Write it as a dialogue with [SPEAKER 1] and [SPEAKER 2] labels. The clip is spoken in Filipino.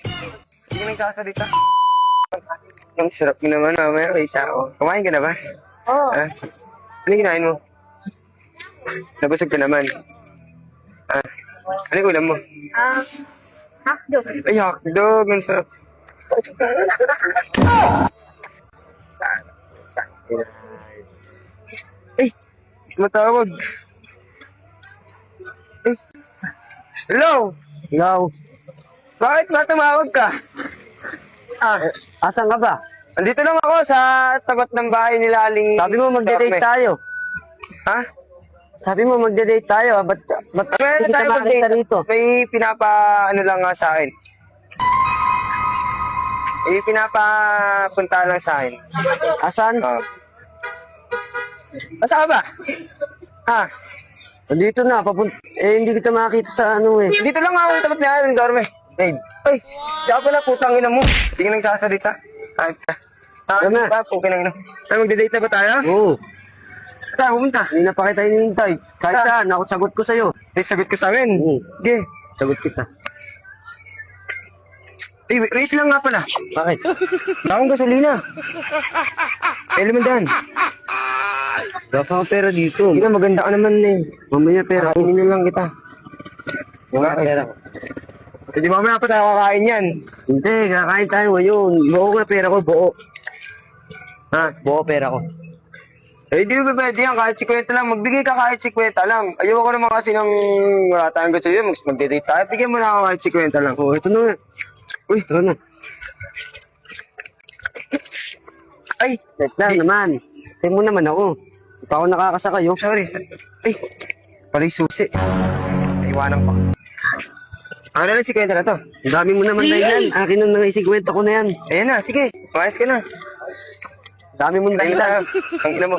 [SPEAKER 1] Hindi ka nagsasalita. Ang sarap mo naman, mamaya may isa ako. Kumain ka na ba?
[SPEAKER 2] Oo.
[SPEAKER 1] Ah? Ano yung kinain mo? Nabusog ka naman. Ah? Ano yung ulam mo?
[SPEAKER 2] Hotdog.
[SPEAKER 1] Ay, hotdog. Ang sarap. Ay, matawag. Ay. Hello?
[SPEAKER 3] Ikaw,
[SPEAKER 1] Bakit ba tumawag ka?
[SPEAKER 3] asan ka ba?
[SPEAKER 1] Andito lang ako sa tapat ng bahay nila Aling...
[SPEAKER 3] Sabi mo magde-date
[SPEAKER 1] Torme.
[SPEAKER 3] tayo.
[SPEAKER 1] Ha?
[SPEAKER 3] Sabi mo magde-date tayo. Ba't
[SPEAKER 1] Pwede
[SPEAKER 3] hindi
[SPEAKER 1] tayo
[SPEAKER 3] ka makita
[SPEAKER 1] mag-date.
[SPEAKER 3] rito?
[SPEAKER 1] May ano lang nga sa akin. May pinapapunta lang sa akin.
[SPEAKER 3] Asan?
[SPEAKER 1] Asa ka ba? Ha?
[SPEAKER 3] Dito na, hindi kita makita sa ano eh.
[SPEAKER 1] Dito lang ako tapat niya ng dorme. Babe. Ay, siya pala putang ina mo. Hindi ka nagsasalita. Ay,
[SPEAKER 3] Tama na.
[SPEAKER 1] pa, pukin ang ina. Ay, magde-date na ba tayo?
[SPEAKER 3] Oo.
[SPEAKER 1] Saan, pumunta?
[SPEAKER 3] Hindi na pa kita hinihintay. Kahit saan, ako sagot ko sa'yo.
[SPEAKER 1] Ay, sagot ka sa amin.
[SPEAKER 3] Oo.
[SPEAKER 1] Sige.
[SPEAKER 3] Sagot kita.
[SPEAKER 1] Ay, wait lang nga pala.
[SPEAKER 3] Bakit?
[SPEAKER 1] Wala akong gasolina. Elementan.
[SPEAKER 3] Wala pa akong pera dito.
[SPEAKER 1] Hindi na, maganda ka naman eh.
[SPEAKER 3] Mamaya pera ko.
[SPEAKER 1] Kainin lang kita.
[SPEAKER 3] Wala pera ko.
[SPEAKER 1] Hindi mamaya pa tayo kakain yan.
[SPEAKER 3] Hindi, kakain tayo ngayon. Buo nga pera ko, buo. Ha? Buo pera ko.
[SPEAKER 1] Eh, di ba pwede yan? Kahit 50 lang. Magbigay ka kahit 50 lang. Ayoko naman kasi nang wala tayong gasolina. Mag-date tayo. Bigyan mo na ako kahit 50 lang.
[SPEAKER 3] Oo, ito na nga.
[SPEAKER 1] Uy,
[SPEAKER 3] Tara na.
[SPEAKER 1] ay,
[SPEAKER 3] Wait lang naman. Tayo mo naman ako. Hindi pa ako nakakasakayo.
[SPEAKER 1] sorry. Ay, pala'y susi. Naiwanan ko. Ano na lang 50 na to?
[SPEAKER 3] Ang dami mo naman na yan. Akin na nangisig kwenta ko na yan.
[SPEAKER 1] Ayan na, sige. Maayos ka na.
[SPEAKER 3] Ang dami mo na
[SPEAKER 1] Tayo
[SPEAKER 3] yan.
[SPEAKER 1] tayo. Ang ina mo.